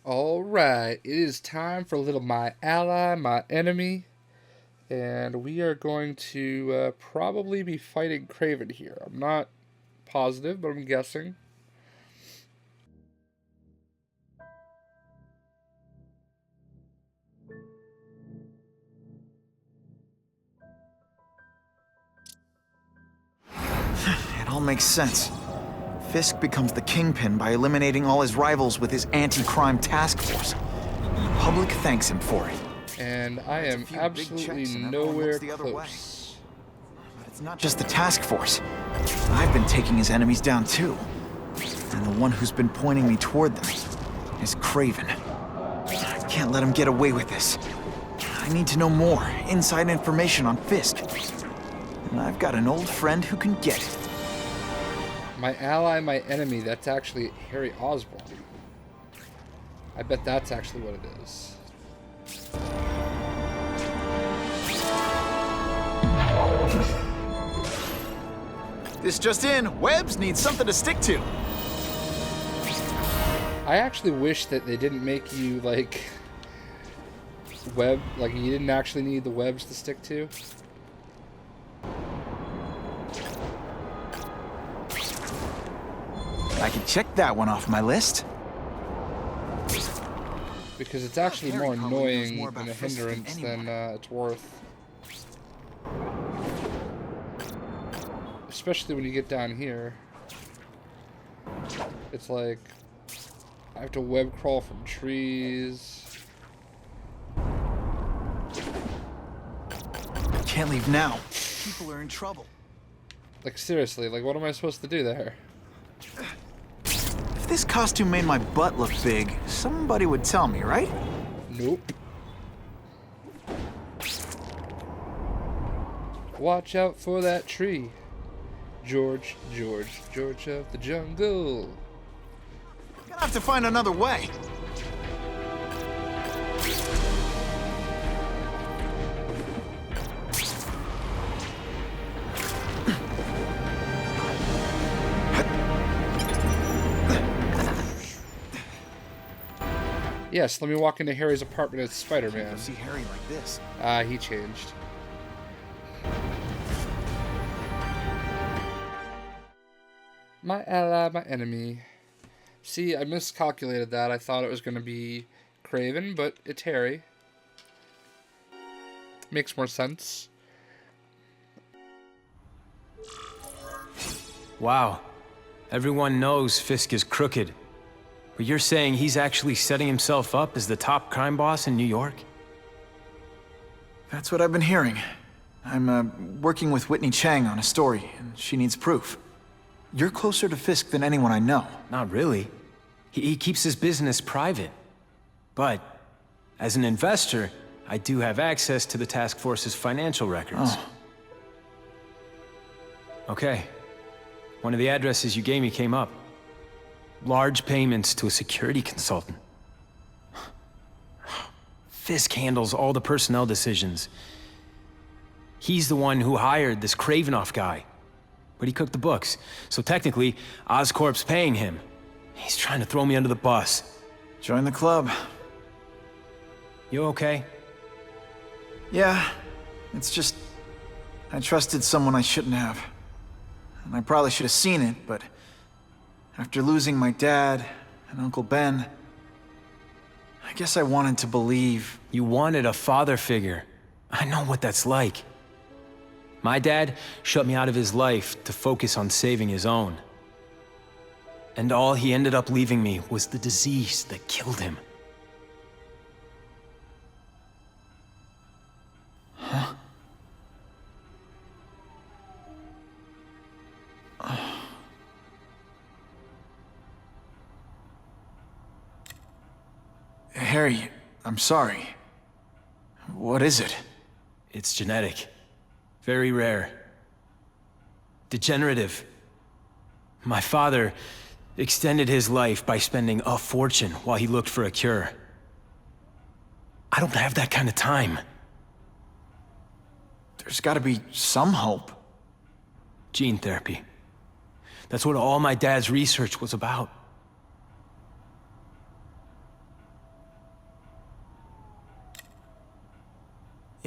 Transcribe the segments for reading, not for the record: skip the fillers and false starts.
Alright, it is time for a little my ally, my enemy, and we are going to probably be fighting Kraven here. I'm not positive, but I'm guessing. It all makes sense. Fisk becomes the kingpin by eliminating all his rivals with his anti-crime task force. The public thanks him for it. And I am absolutely nowhere close. But it's not just the task force. I've been taking his enemies down too. And the one who's been pointing me toward them is Kraven. I can't let him get away with this. I need to know more, inside information on Fisk. And I've got an old friend who can get it. My ally, my enemy, that's actually Harry Osborn. I bet that's actually what it is. This just in, Webbs needs something to stick to. I actually wish that they didn't make you, like, you didn't actually need the webs to stick to. I can check that one off my list. Because it's actually more annoying and a hindrance than it's worth. Especially when you get down here. It's like, I have to web crawl from trees. Can't leave now. People are in trouble. Like, seriously, like, what am I supposed to do there? If this costume made my butt look big, somebody would tell me, right? Nope. Watch out for that tree. George, George, George of the jungle. Gonna have to find another way. Yes, let me walk into Harry's apartment as Spider-Man. See Harry like this. He changed. My ally, my enemy. See, I miscalculated that. I thought it was going to be Kraven, but it's Harry. Makes more sense. Wow. Everyone knows Fisk is crooked. But you're saying he's actually setting himself up as the top crime boss in New York? That's what I've been hearing. I'm working with Whitney Chang on a story, and she needs proof. You're closer to Fisk than anyone I know. Not really. He keeps his business private. But, as an investor, I do have access to the task force's financial records. Oh. Okay. One of the addresses you gave me came up. Large payments to a security consultant. Fisk handles all the personnel decisions. He's the one who hired this Kravinoff guy. But he cooked the books, so technically, Oscorp's paying him. He's trying to throw me under the bus. Join the club. You okay? Yeah, it's just... I trusted someone I shouldn't have. And I probably should have seen it, but... after losing my dad and Uncle Ben, I guess I wanted to believe. You wanted a father figure. I know what that's like. My dad shut me out of his life to focus on saving his own. And all he ended up leaving me was the disease that killed him. Huh? Harry, I'm sorry. What is it? It's genetic. Very rare. Degenerative. My father extended his life by spending a fortune while he looked for a cure. I don't have that kind of time. There's gotta be some hope. Gene therapy. That's what all my dad's research was about.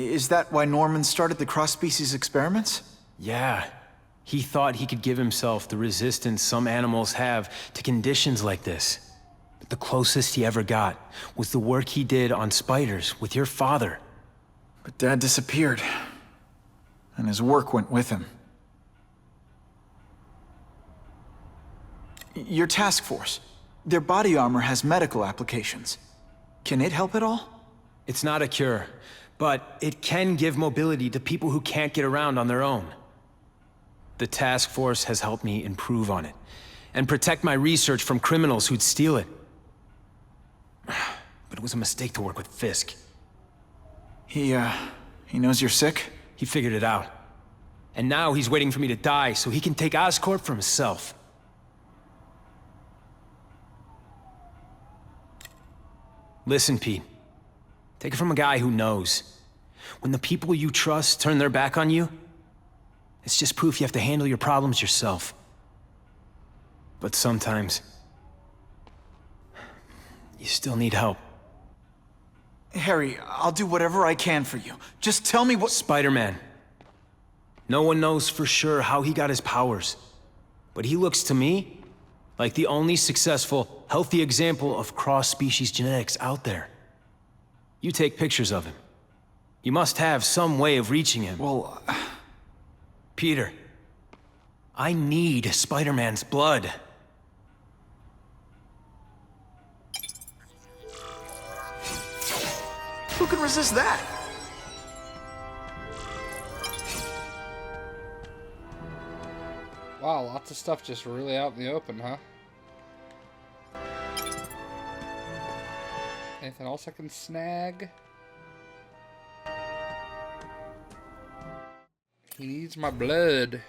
Is that why Norman started the cross-species experiments? Yeah. He thought he could give himself the resistance some animals have to conditions like this. But the closest he ever got was the work he did on spiders with your father. But Dad disappeared, and his work went with him. Your task force, their body armor has medical applications. Can it help at all? It's not a cure, but it can give mobility to people who can't get around on their own. The task force has helped me improve on it, and protect my research from criminals who'd steal it. But it was a mistake to work with Fisk. He knows you're sick? He figured it out. And now he's waiting for me to die so he can take Oscorp for himself. Listen, Pete. Take it from a guy who knows. When the people you trust turn their back on you, it's just proof you have to handle your problems yourself. But sometimes, you still need help. Harry, I'll do whatever I can for you. Just tell me what— Spider-Man. No one knows for sure how he got his powers. But he looks to me like the only successful, healthy example of cross-species genetics out there. You take pictures of him. You must have some way of reaching him. Well, Peter, I need Spider-Man's blood. who can resist that? Wow, lots of stuff just really out in the open, huh? Anything else I can snag? He needs my blood.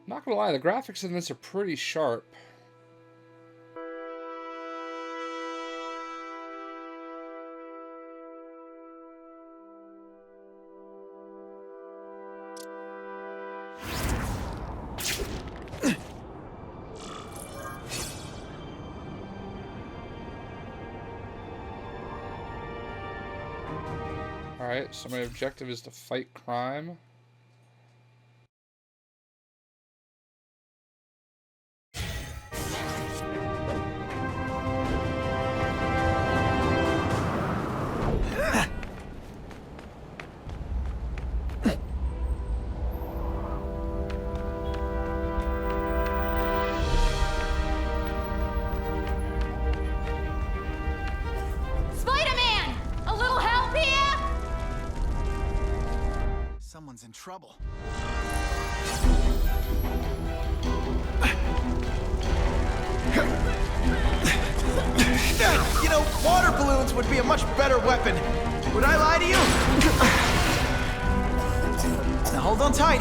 Not gonna lie, the graphics in this are pretty sharp. Alright, so my objective is to fight crime. Spider-Man! A little help here? Someone's in trouble. You know, water balloons would be a much better weapon. Would I lie to you? Now hold on tight.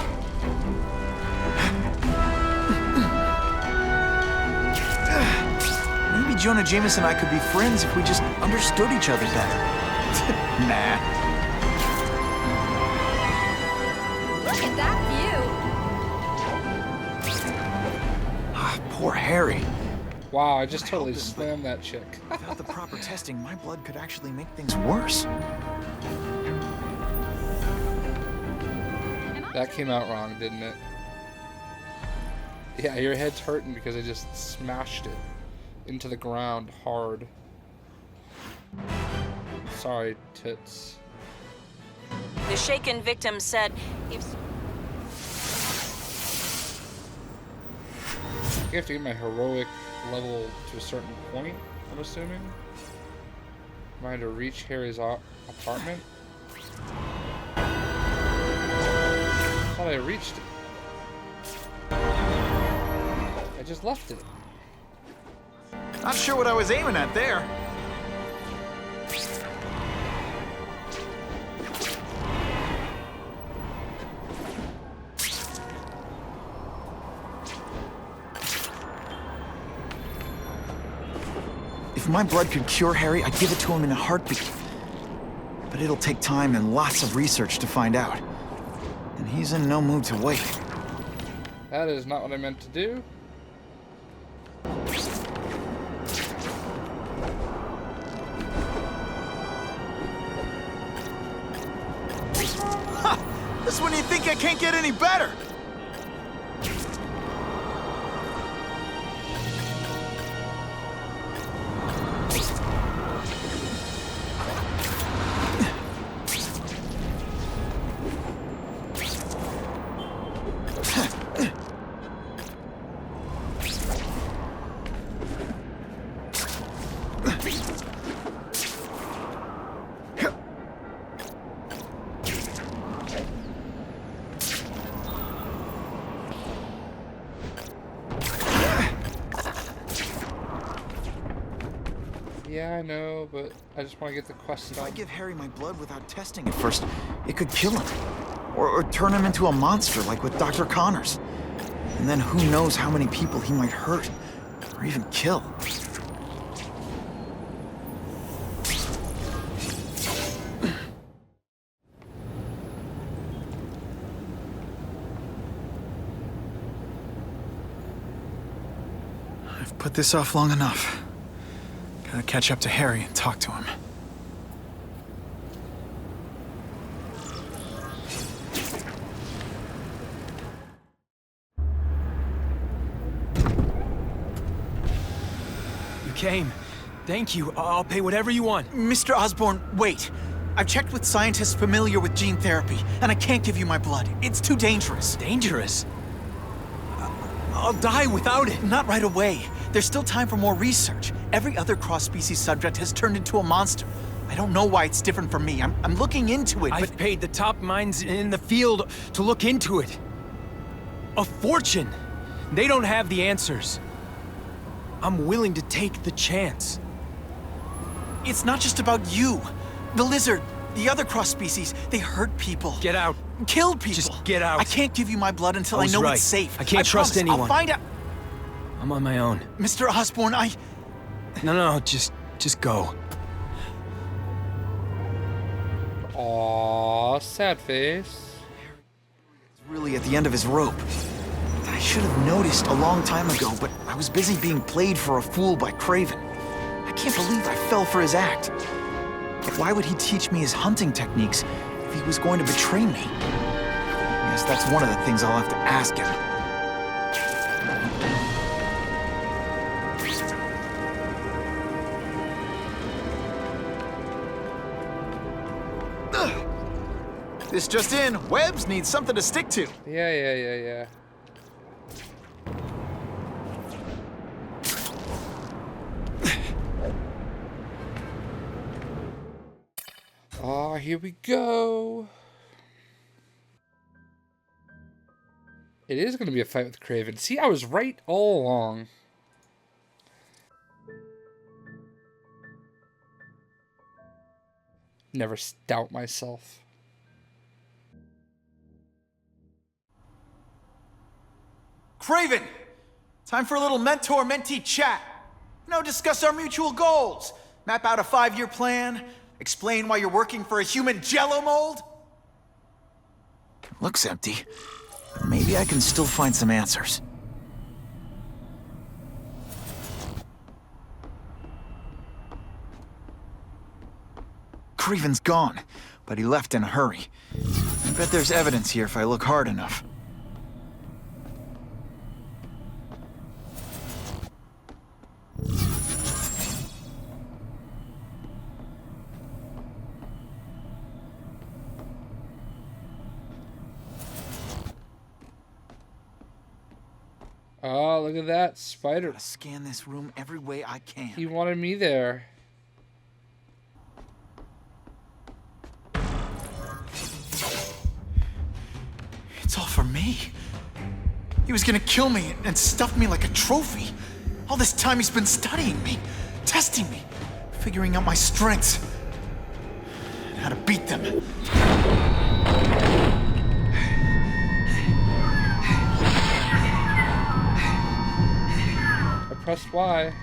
Maybe Jonah Jameson and I could be friends if we just understood each other better. Nah. Look at that view. Ah, poor Harry. Wow, I just totally slammed that chick. Without the proper testing, my blood could actually make things worse. That came out wrong, didn't it? Yeah, your head's hurting because I just smashed it into the ground hard. Sorry, tits. The shaken victim said if I have to get my heroic level to a certain point, I'm assuming. Am I to reach Harry's apartment? I thought I reached it. I just left it. Not sure what I was aiming at there. If my blood could cure Harry, I'd give it to him in a heartbeat. but it'll take time and lots of research to find out. And he's in no mood to wait. That is not what I meant to do. This when you think I can't get any better. Yeah, I know, but I just want to get the quest If I done. give Harry my blood without testing it first, it could kill him. Or turn him into a monster like with Dr. Connors. And then who knows how many people he might hurt, or even kill. I've put this off long enough. Gotta catch up to Harry and talk to him. You came. Thank you. I'll pay whatever you want. Mr. Osborn, wait. I've checked with scientists familiar with gene therapy, and I can't give you my blood. It's too dangerous. Dangerous? I'll die without it. Not right away. There's still time for more research. Every other cross-species subject has turned into a monster. I don't know why it's different from me. I'm looking into it, but... I've paid the top minds in the field to look into it. A fortune. They don't have the answers. I'm willing to take the chance. It's not just about you. The lizard, the other cross-species, they hurt people. Get out. Killed people. Just get out. I can't give you my blood until I was know right. it's safe. I can't trust promise. anyone. I'll find out. I'm on my own. Mr. Osborn, No, just go. Aww, sad face. He's really at the end of his rope. I should have noticed a long time ago, but I was busy being played for a fool by Kraven. I can't believe I fell for his act. But why would he teach me his hunting techniques if he was going to betray me? I guess that's one of the things I'll have to ask him. This just in, Webbs needs something to stick to. Yeah. Oh, here we go. It is going to be a fight with Kraven. See, I was right all along. Never doubt myself. Kraven! Time for a little mentor-mentee chat. Discuss our mutual goals. Map out a 5-year plan. Explain why you're working for a human jello mold. Looks empty. Maybe I can still find some answers. Kraven's gone, but he left in a hurry. I bet there's evidence here if I look hard enough. Oh, look at that. Spider. Gotta scan this room every way I can. He wanted me there. It's all for me. He was gonna kill me and stuff me like a trophy. All this time he's been studying me, testing me, figuring out my strengths, and how to beat them. I pressed Y.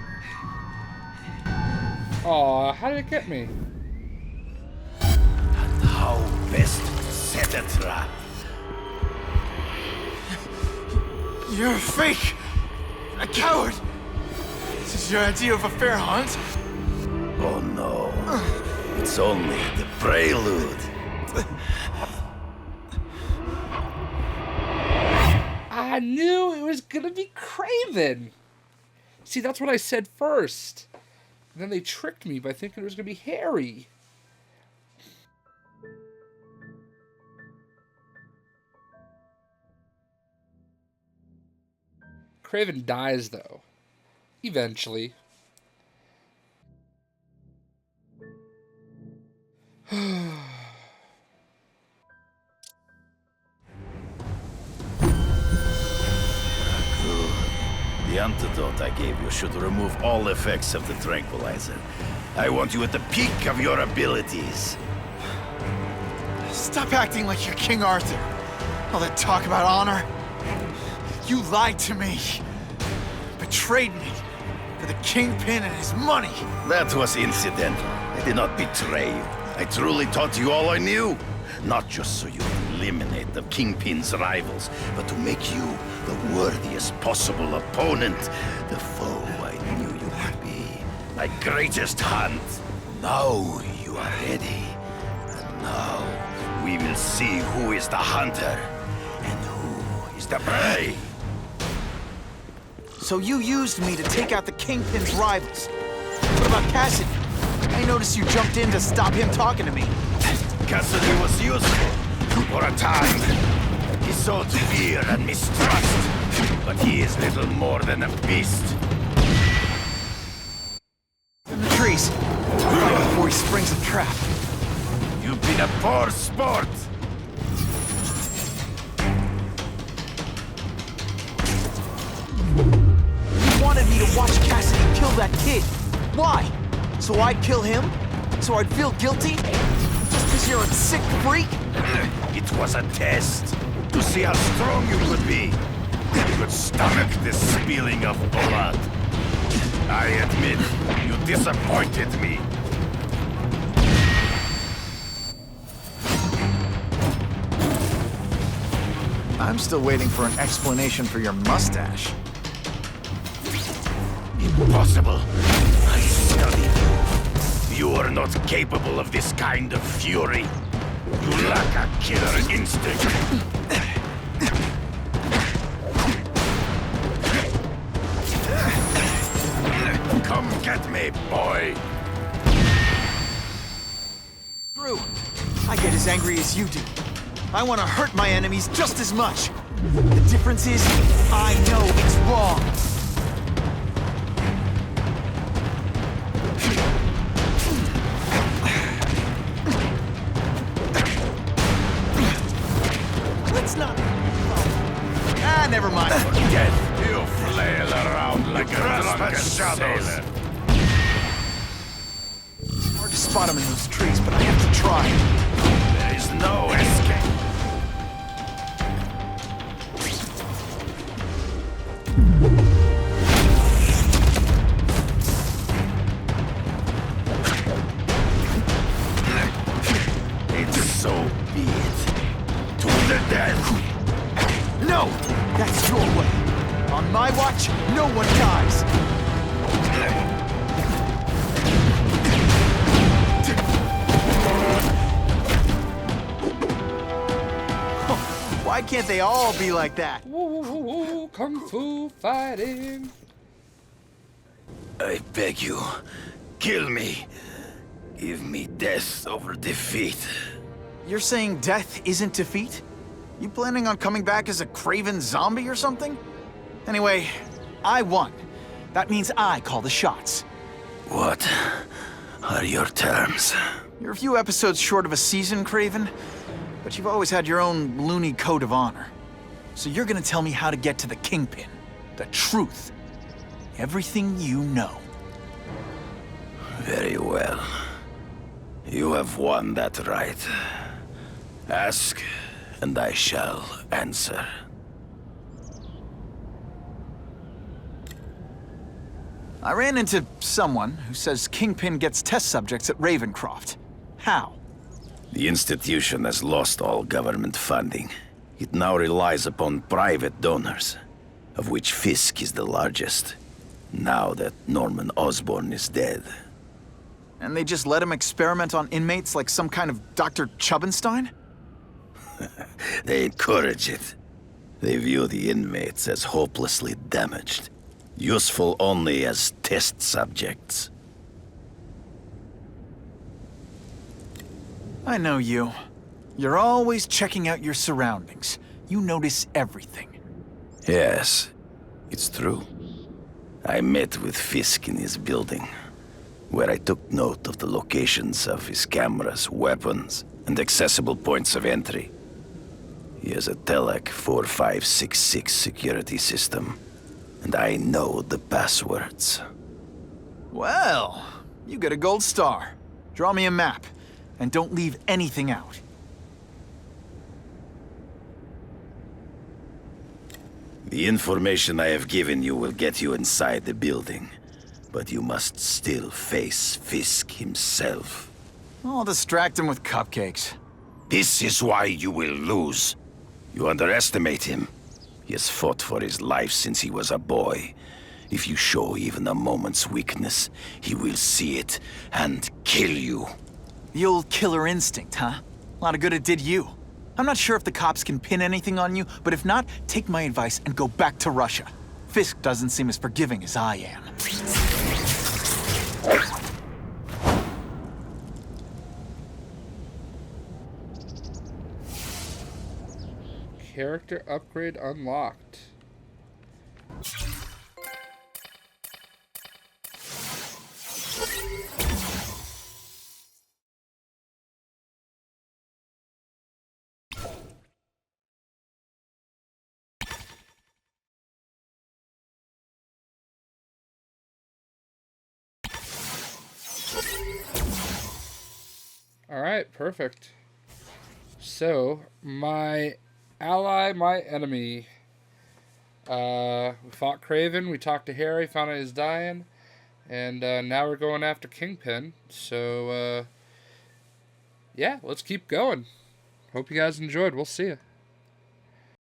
Aw, how did it get me? best to set a trap. You're a fake! A coward! This is your idea of a fair hunt? Oh no. It's only the prelude. I knew it was gonna be Kraven. See, that's what I said first. And then they tricked me by thinking it was gonna be Harry. Kraven dies, though. Eventually. The antidote I gave you should remove all effects of the tranquilizer. I want you at the peak of your abilities. Stop acting like you're King Arthur. All that talk about honor. You lied to me. Betrayed me. For the Kingpin and his money. That was incidental. I did not betray you. I truly taught you all I knew. Not just so you would eliminate the Kingpin's rivals, but to make you the worthiest possible opponent. The foe I knew you would be. My greatest hunt. Now you are ready. And now we will see who is the hunter and who is the prey. So you used me to take out the Kingpin's rivals. What about Cassidy? I noticed you jumped in to stop him talking to me. Cassidy was useful for a time. He sowed fear and mistrust, but he is little more than a beast. In the trees. Right before he springs a trap. You've been a poor sport. You wanted me to watch Cassidy kill that kid. Why? So I'd kill him? So I'd feel guilty? Just because you're a sick freak? It was a test to see how strong you could be. You could stomach the spilling of blood. I admit, you disappointed me. I'm still waiting for an explanation for your mustache. Impossible. I studied you. You are not capable of this kind of fury. You lack a killer instinct. Come get me, boy. True. I get as angry as you do. I want to hurt my enemies just as much. The difference is, I know it's wrong. Let's not... Ah, never mind. Death, you flail around like a drunken sailor. Hard to spot them in those trees, but I have to try. There is no escape. It's so be it. To the death. No! That's your way. On my watch, no one dies. Why can't they all be like that? Ooh, kung fu fighting. I beg you, kill me. Give me death over defeat. You're saying death isn't defeat? You planning on coming back as a Kraven zombie or something? Anyway, I won. That means I call the shots. What are your terms? You're a few episodes short of a season, Kraven, but you've always had your own loony code of honor. So you're gonna tell me how to get to the Kingpin. The truth. Everything you know. Very well. You have won that right. Ask, and I shall answer. I ran into someone who says Kingpin gets test subjects at Ravencroft. How? The institution has lost all government funding. It now relies upon private donors, of which Fisk is the largest, now that Norman Osborn is dead. And they just let him experiment on inmates like some kind of Dr. Chubbenstein? They encourage it. They view the inmates as hopelessly damaged, useful only as test subjects. I know you. You're always checking out your surroundings. You notice everything. Yes, it's true. I met with Fisk in his building, where I took note of the locations of his cameras, weapons, and accessible points of entry. He has a Telec 4566 security system, and I know the passwords. Well, you get a gold star. Draw me a map, and don't leave anything out. The information I have given you will get you inside the building, but you must still face Fisk himself. I'll distract him with cupcakes. This is why you will lose. You underestimate him. He has fought for his life since he was a boy. If you show even a moment's weakness, he will see it and kill you. The old killer instinct, huh? A lot of good it did you. I'm not sure if the cops can pin anything on you, but if not, take my advice and go back to Russia. Fisk doesn't seem as forgiving as I am. Character upgrade unlocked. Alright, perfect. So, my ally, my enemy. We fought Kraven, we talked to Harry, found out he's dying, and now we're going after Kingpin. So, yeah, let's keep going. Hope you guys enjoyed. We'll see you.